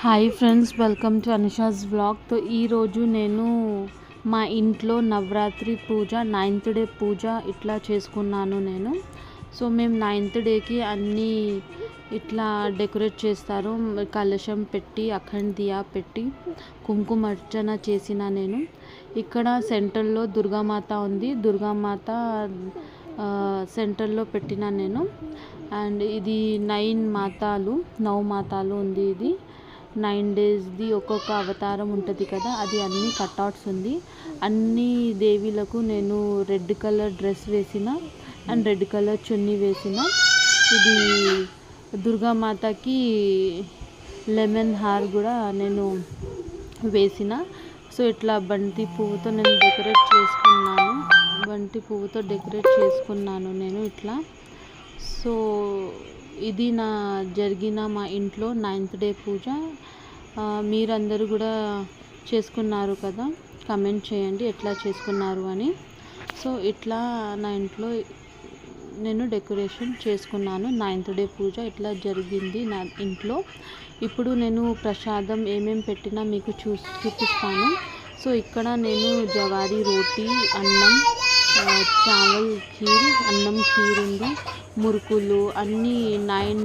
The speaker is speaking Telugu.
Hi friends, welcome to Anusha's vlog. తో ఈరోజు నేను మా ఇంట్లో నవరాత్రి పూజ 9th డే పూజ ఇట్లా చేసుకున్నాను నేను. సో మేము 9th డేకి అన్నీ ఇట్లా డెకరేట్ చేస్తారు. కలశం పెట్టి అఖండ్ దియా పెట్టి కుంకుమ అర్చన చేసిన నేను. ఇక్కడ సెంటర్లో దుర్గామాత ఉంది. దుర్గామాత సెంటర్లో పెట్టిన నేను. అండ్ ఇది 9 మాతాలు ఉంది. ఇది 9 డేస్ది ఒక్కొక్క అవతారం ఉంటుంది కదా, అది అన్ని కట్అవుట్స్ ఉంది. అన్ని దేవీలకు నేను రెడ్ కలర్ డ్రెస్ వేసిన అండ్ రెడ్ కలర్ చున్నీ వేసిన. ఇది దుర్గామాతకి లెమన్ హార్ కూడా నేను వేసిన. సో ఇట్లా బంతి పువ్వుతో నేను డెకరేట్ చేసుకున్నాను నేను ఇట్లా. సో ఇది జరిగిన మా ఇంట్లో 9th డే పూజ. మీరందరూ కూడా చేసుకున్నారు కదా, కమెంట్ చేయండి ఎట్లా చేసుకున్నారు అని. సో ఇట్లా నా ఇంట్లో నేను డెకరేషన్ చేసుకున్నాను. 9th డే పూజ ఇట్లా జరిగింది నా ఇంట్లో. ఇప్పుడు నేను ప్రసాదం ఏమేమి పెట్టినా మీకు చూపిస్తాను. సో ఇక్కడ నేను జవారీ రోటీ, అన్నం, చావల్ ఖీర్, అన్నం ఖీర్ ఉంది, మురుకులు అన్నీ 9